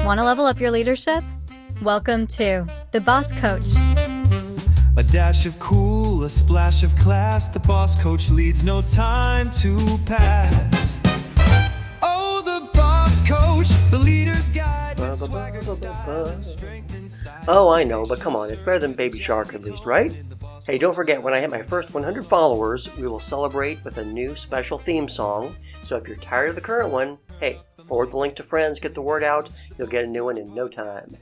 Want to level up your leadership? Welcome to The Boss Coach. A dash of cool, a splash of class. The Boss Coach leads, no time to pass. Oh, the Boss Coach, the leader's guide with swagger, style, and strength inside. Oh, I know, but come on, it's better than Baby Shark at least, right? Hey, don't forget, when I hit my first 100 followers, we will celebrate with a new special theme song. So if you're tired of the current one, hey, forward the link to friends, get the word out, you'll get a new one in no time.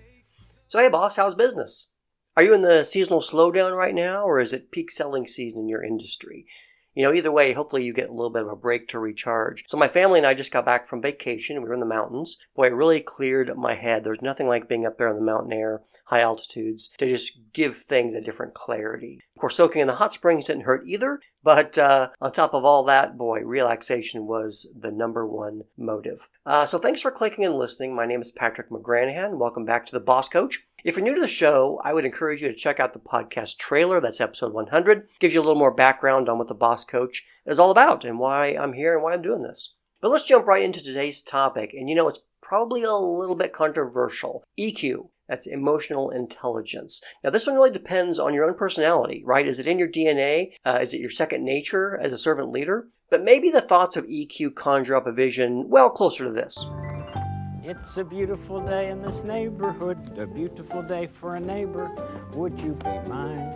So hey boss, how's business? Are you in the seasonal slowdown right now, or is it peak selling season in your industry? You know, either way, hopefully you get a little bit of a break to recharge. So my family and I just got back from vacation. We were in the mountains. Boy, it really cleared my head. There's nothing like being up there in the mountain air, high altitudes, to just give things a different clarity. Of course, soaking in the hot springs didn't hurt either, but on top of all that, boy, relaxation was the number one motive. So thanks for clicking and listening. My name is Patrick McGranahan. Welcome back to The Boss Coach. If you're new to the show, I would encourage you to check out the podcast trailer. That's episode 100. Gives you a little more background on what The Boss Coach is all about and why I'm here and why I'm doing this. But let's jump right into today's topic. And you know, it's probably a little bit controversial. EQ. That's emotional intelligence. Now, this one really depends on your own personality, right? Is it in your DNA? Is it your second nature as a servant leader? But maybe the thoughts of EQ conjure up a vision, well, closer to this. It's a beautiful day in this neighborhood, a beautiful day for a neighbor. Would you be mine?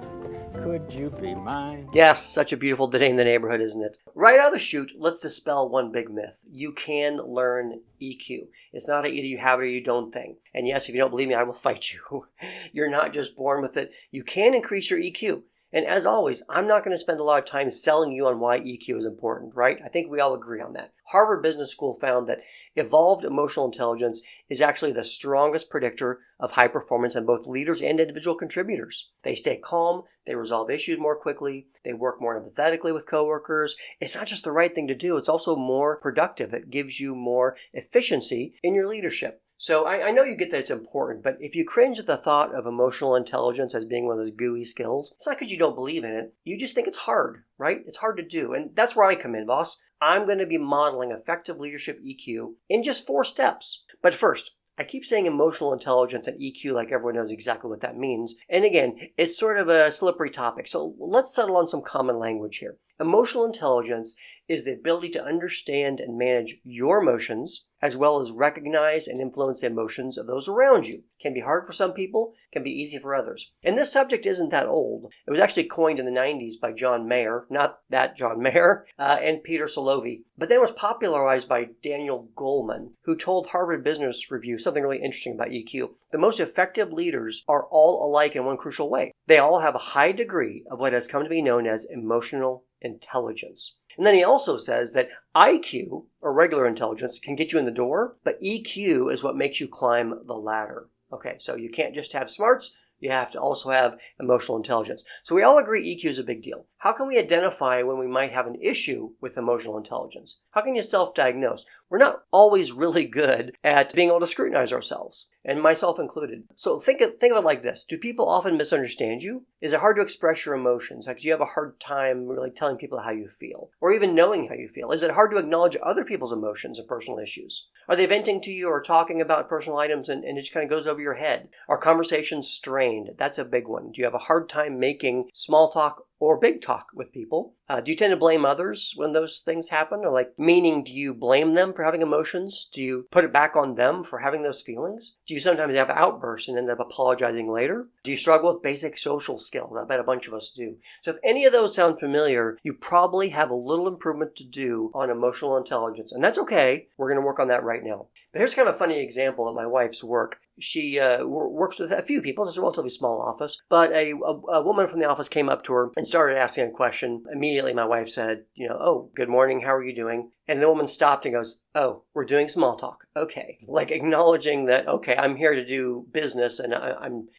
Could you be mine? Yes, such a beautiful day in the neighborhood, isn't it? Right out of the chute, let's dispel one big myth. You can learn EQ. It's not a either you have it or you don't thing. And yes, if you don't believe me, I will fight you. You're not just born with it. You can increase your EQ. And as always, I'm not going to spend a lot of time selling you on why EQ is important, right? I think we all agree on that. Harvard Business School found that evolved emotional intelligence is actually the strongest predictor of high performance in both leaders and individual contributors. They stay calm, they resolve issues more quickly, they work more empathetically with coworkers. It's not just the right thing to do, it's also more productive. It gives you more efficiency in your leadership. So I know you get that it's important, but if you cringe at the thought of emotional intelligence as being one of those gooey skills, it's not because you don't believe in it. You just think it's hard, right? It's hard to do. And that's where I come in, boss. I'm going to be modeling effective leadership EQ in just 4 steps. But first, I keep saying emotional intelligence and EQ like everyone knows exactly what that means. And again, it's sort of a slippery topic. So let's settle on some common language here. Emotional intelligence is the ability to understand and manage your emotions, as well as recognize and influence the emotions of those around you. Can be hard for some people, can be easy for others. And this subject isn't that old. It was actually coined in the 90s by John Mayer, not that John Mayer, and Peter Salovey. But then it was popularized by Daniel Goleman, who told Harvard Business Review something really interesting about EQ. The most effective leaders are all alike in one crucial way. They all have a high degree of what has come to be known as emotional intelligence. And then he also says that IQ, or regular intelligence, can get you in the door, but EQ is what makes you climb the ladder. Okay, so you can't just have smarts, you have to also have emotional intelligence. So we all agree EQ is a big deal. How can we identify when we might have an issue with emotional intelligence? How can you self-diagnose? We're not always really good at being able to scrutinize ourselves, and myself included. So think of it like this. Do people often misunderstand you? Is it hard to express your emotions? Like, do you have a hard time really telling people how you feel? Or even knowing how you feel? Is it hard to acknowledge other people's emotions and personal issues? Are they venting to you or talking about personal items and it just kind of goes over your head? Are conversations strained? That's a big one. Do you have a hard time making small talk or big talk with people? Do you tend to blame others when those things happen? Or meaning, do you blame them for having emotions? Do you put it back on them for having those feelings? Do you sometimes have outbursts and end up apologizing later? Do you struggle with basic social skills? I bet a bunch of us do. So if any of those sound familiar, you probably have a little improvement to do on emotional intelligence. And that's okay. We're going to work on that right now. But here's kind of a funny example at my wife's work. She works with a few people. It's a relatively small office. But a woman from the office came up to her and started asking a question. Immediately, my wife said, oh, good morning. How are you doing? And the woman stopped and goes, oh, we're doing small talk. Okay. Acknowledging that, okay, I'm here to do business and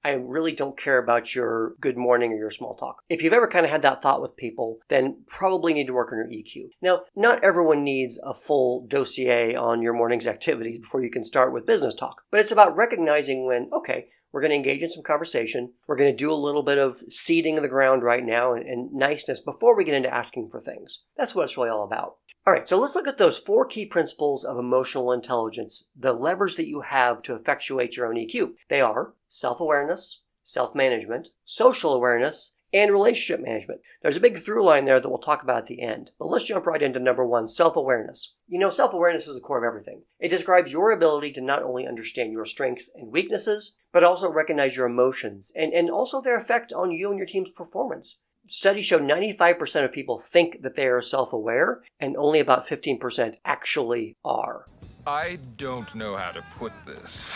I really don't care about your good morning or your small talk. If you've ever kind of had that thought with people, then probably need to work on your EQ. Now, not everyone needs a full dossier on your morning's activities before you can start with business talk. But it's about recognizing when, okay, we're going to engage in some conversation. We're going to do a little bit of seeding of the ground right now and niceness before we get into asking for things. That's what it's really all about. All right, so let's let's look at those 4 key principles of emotional intelligence, the levers that you have to effectuate your own EQ. They are self-awareness, self-management, social awareness, and relationship management. There's a big through line there that we'll talk about at the end. But let's jump right into number 1, self-awareness. You know, self-awareness is the core of everything. It describes your ability to not only understand your strengths and weaknesses, but also recognize your emotions and also their effect on you and your team's performance. Studies show 95% of people think that they are self-aware, and only about 15% actually are. I don't know how to put this,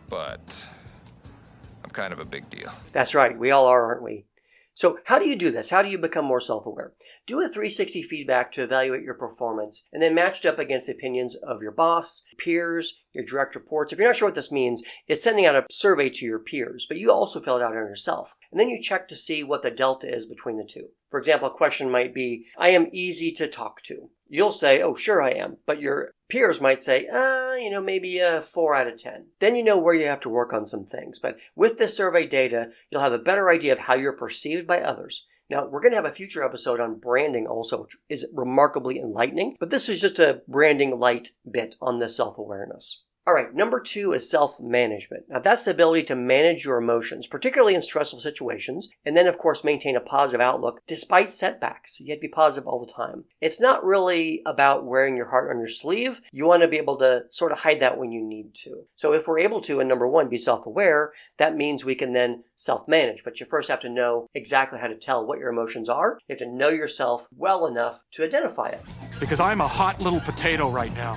but I'm kind of a big deal. That's right, we all are, aren't we? So how do you do this? How do you become more self-aware? Do a 360 feedback to evaluate your performance and then match it up against the opinions of your boss, peers, your direct reports. If you're not sure what this means, it's sending out a survey to your peers, but you also fill it out on yourself. And then you check to see what the delta is between the two. For example, a question might be, I am easy to talk to. You'll say, oh, sure I am. But your peers might say, maybe a 4 out of 10. Then you know where you have to work on some things. But with this survey data, you'll have a better idea of how you're perceived by others. Now, we're going to have a future episode on branding also, which is remarkably enlightening. But this is just a branding light bit on this self-awareness. All right, number 2 is self-management. Now, that's the ability to manage your emotions, particularly in stressful situations, and then, of course, maintain a positive outlook despite setbacks. You have to be positive all the time. It's not really about wearing your heart on your sleeve. You want to be able to sort of hide that when you need to. So if we're able to, in number 1, be self-aware, that means we can then self-manage. But you first have to know exactly how to tell what your emotions are. You have to know yourself well enough to identify it. Because I'm a hot little potato right now.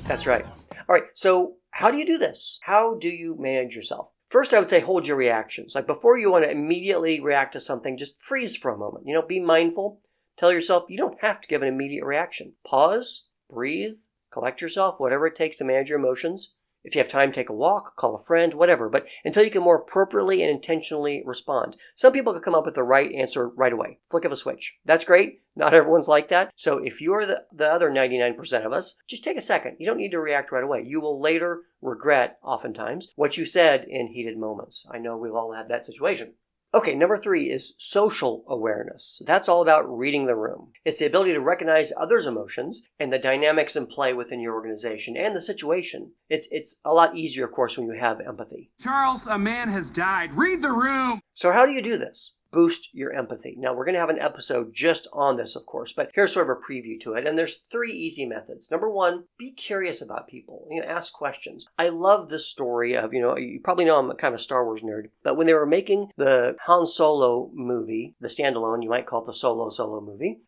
That's right. All right, so how do you do this? How do you manage yourself? First, I would say hold your reactions. Like before you want to immediately react to something, just freeze for a moment. Be mindful. Tell yourself you don't have to give an immediate reaction. Pause, breathe, collect yourself, whatever it takes to manage your emotions. If you have time, take a walk, call a friend, whatever. But until you can more appropriately and intentionally respond. Some people can come up with the right answer right away. Flick of a switch. That's great. Not everyone's like that. So if you're the other 99% of us, just take a second. You don't need to react right away. You will later regret, oftentimes, what you said in heated moments. I know we've all had that situation. Okay, number 3 is social awareness. That's all about reading the room. It's the ability to recognize others' emotions and the dynamics in play within your organization and the situation. It's a lot easier, of course, when you have empathy. Charles, a man has died. Read the room! So how do you do this? Boost your empathy. Now, we're going to have an episode just on this, of course, but here's sort of a preview to it. And there's 3 easy methods. Number 1, be curious about people. Ask questions. I love this story of, you probably know I'm kind of a Star Wars nerd, but when they were making the Han Solo movie, the standalone, you might call it the Solo movie,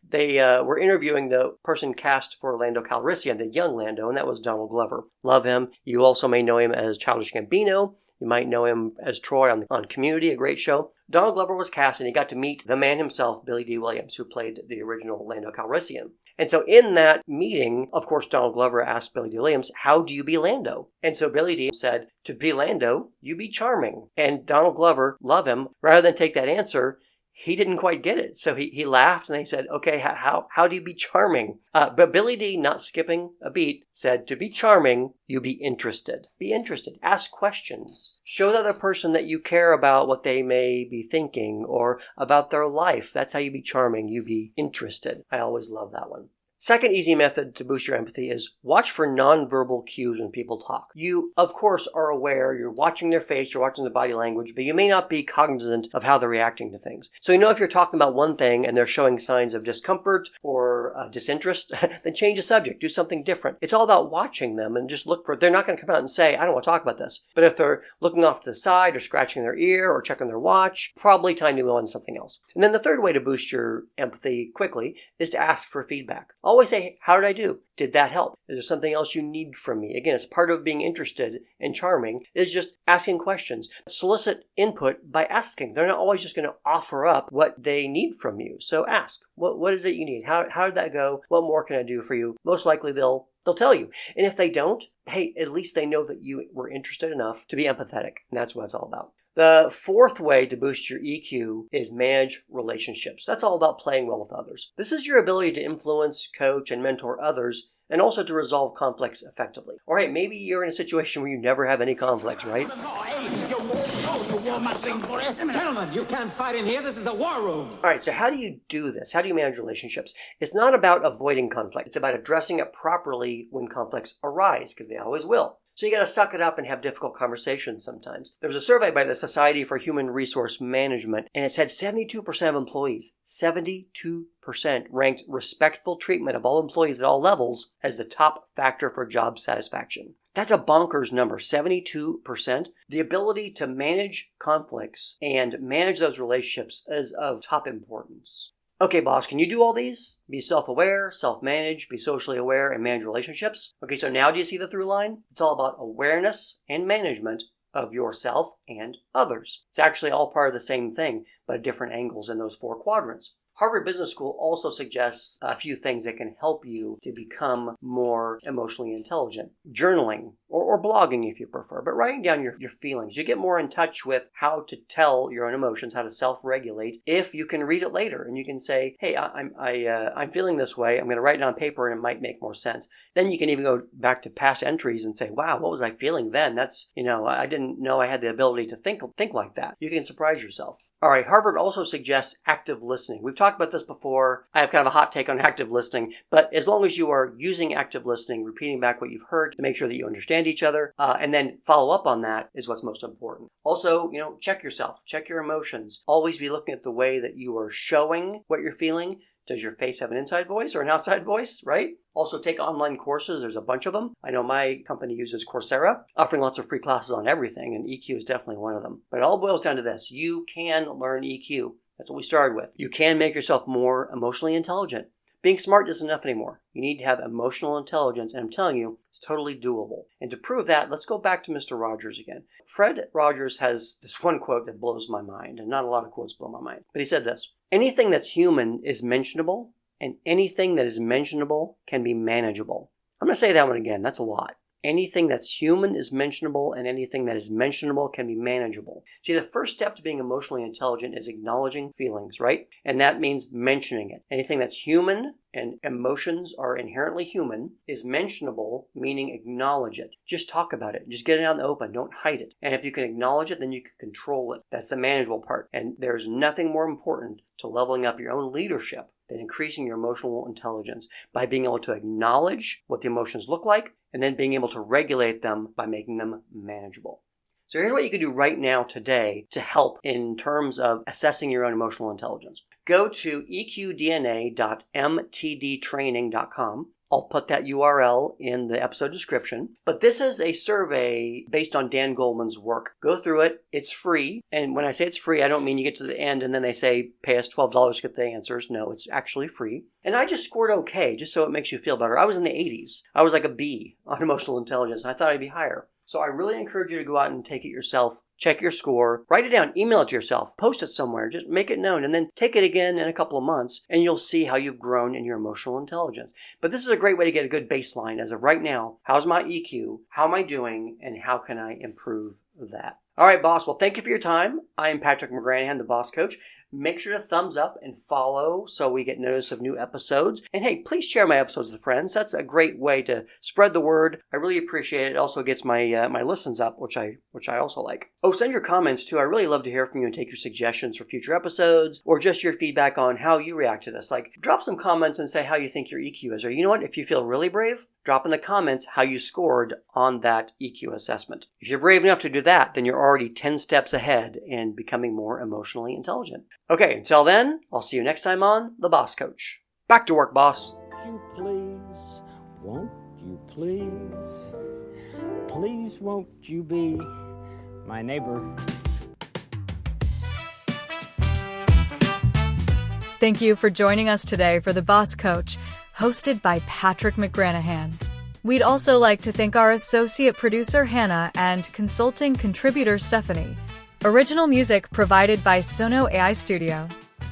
they were interviewing the person cast for Lando Calrissian, the young Lando, and that was Donald Glover. Love him. You also may know him as Childish Gambino. You might know him as Troy on Community, a great show. Donald Glover was cast, and he got to meet the man himself, Billy Dee Williams, who played the original Lando Calrissian. And so in that meeting, of course, Donald Glover asked Billy Dee Williams, how do you be Lando? And so Billy Dee said, to be Lando, you be charming. And Donald Glover, love him, rather than take that answer, he didn't quite get it. So he laughed and he said, okay, how do you be charming? But Billy Dee, not skipping a beat, said, to be charming, you be interested. Be interested. Ask questions. Show the other person that you care about what they may be thinking or about their life. That's how you be charming. You be interested. I always love that one. Second easy method to boost your empathy is watch for nonverbal cues when people talk. You, of course, are aware, you're watching their face, you're watching the body language, but you may not be cognizant of how they're reacting to things. So if you're talking about one thing and they're showing signs of discomfort or disinterest, then change the subject, do something different. It's all about watching them and just look for, they're not going to come out and say, I don't want to talk about this. But if they're looking off to the side or scratching their ear or checking their watch, probably time to move on to something else. And then the third way to boost your empathy quickly is to ask for feedback. Always say, how did I do? Did that help? Is there something else you need from me? Again, it's part of being interested and charming is just asking questions. Solicit input by asking. They're not always just going to offer up what they need from you. So ask, what is it you need? How did that go? What more can I do for you? Most likely they'll tell you. And if they don't, hey, at least they know that you were interested enough to be empathetic. And that's what it's all about. The fourth way to boost your EQ is manage relationships. That's all about playing well with others. This is your ability to influence, coach, and mentor others, and also to resolve conflicts effectively. All right, maybe you're in a situation where you never have any conflicts, right? Gentlemen, you can't fight in here. This is the war room. All right, so how do you do this? How do you manage relationships? It's not about avoiding conflict. It's about addressing it properly when conflicts arise, because they always will. So you got to suck it up and have difficult conversations sometimes. There was a survey by the Society for Human Resource Management, and it said 72% of employees, 72%, ranked respectful treatment of all employees at all levels as the top factor for job satisfaction. That's a bonkers number, 72%. The ability to manage conflicts and manage those relationships is of top importance. Okay, boss, can you do all these? Be self-aware, self-manage, be socially aware, and manage relationships? Okay, so now do you see the through line? It's all about awareness and management of yourself and others. It's actually all part of the same thing, but at different angles in those 4 quadrants. Harvard Business School also suggests a few things that can help you to become more emotionally intelligent. Journaling, or blogging if you prefer, but writing down your feelings. You get more in touch with how to tell your own emotions, how to self-regulate, if you can read it later and you can say, hey, I'm feeling this way. I'm going to write it on paper and it might make more sense. Then you can even go back to past entries and say, wow, what was I feeling then? That's, I didn't know I had the ability to think like that. You can surprise yourself. All right, Harvard also suggests active listening. We've talked about this before. I have kind of a hot take on active listening, but as long as you are using active listening, repeating back what you've heard to make sure that you understand each other, and then follow up on that is what's most important. Also, check yourself, check your emotions. Always be looking at the way that you are showing what you're feeling. Does your face have an inside voice or an outside voice, right? Also, take online courses. There's a bunch of them. I know my company uses Coursera, offering lots of free classes on everything, and EQ is definitely one of them. But it all boils down to this. You can learn EQ. That's what we started with. You can make yourself more emotionally intelligent. Being smart isn't enough anymore. You need to have emotional intelligence, and I'm telling you, it's totally doable. And to prove that, let's go back to Mr. Rogers again. Fred Rogers has this one quote that blows my mind, and not a lot of quotes blow my mind. But he said this: anything that's human is mentionable, and anything that is mentionable can be manageable. I'm going to say that one again. That's a lot. Anything that's human is mentionable, and anything that is mentionable can be manageable. See, the first step to being emotionally intelligent is acknowledging feelings, right? And that means mentioning it. Anything that's human, and emotions are inherently human, is mentionable, meaning acknowledge it. Just talk about it. Just get it out in the open. Don't hide it. And if you can acknowledge it, then you can control it. That's the manageable part. And there's nothing more important to leveling up your own leadership than increasing your emotional intelligence by being able to acknowledge what the emotions look like and then being able to regulate them by making them manageable. So here's what you can do right now today to help in terms of assessing your own emotional intelligence. Go to eqdna.mtdtraining.com. I'll put that URL in the episode description. But this is a survey based on Dan Goleman's work. Go through it. It's free. And when I say it's free, I don't mean you get to the end and then they say, pay us $12 to get the answers. No, it's actually free. And I just scored okay, just so it makes you feel better. I was in the 80s. I was like a B on emotional intelligence. I thought I'd be higher. So I really encourage you to go out and take it yourself, check your score, write it down, email it to yourself, post it somewhere, just make it known, and then take it again in a couple of months, and you'll see how you've grown in your emotional intelligence. But this is a great way to get a good baseline as of right now. How's my EQ? How am I doing? And how can I improve that? All right, boss. Well, thank you for your time. I am Patrick McGranahan, the Boss Coach. Make sure to thumbs up and follow so we get notice of new episodes. And hey, please share my episodes with friends. That's a great way to spread the word. I really appreciate it. It also gets my my listens up, which I also like. Oh, send your comments too. I really love to hear from you and take your suggestions for future episodes or just your feedback on how you react to this. Like, drop some comments and say how you think your EQ is. Or you know what? If you feel really brave, drop in the comments how you scored on that EQ assessment. If you're brave enough to do that, then you're already 10 steps ahead in becoming more emotionally intelligent. Okay, until then, I'll see you next time on The Boss Coach. Back to work, boss. You please, won't you please, please won't you be my neighbor? Thank you for joining us today for The Boss Coach, hosted by Patrick McGranahan. We'd also like to thank our associate producer, Hannah, and consulting contributor, Stephanie. Original music provided by Sono AI Studio.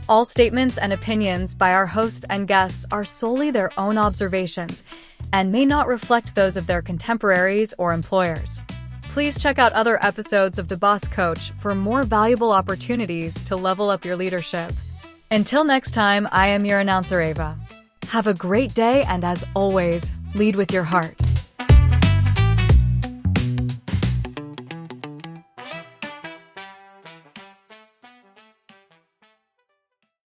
All statements and opinions by our host and guests are solely their own observations and may not reflect those of their contemporaries or employers. Please check out other episodes of The Boss Coach for more valuable opportunities to level up your leadership. Until next time, I am your announcer, Ava. Have a great day, and as always, lead with your heart.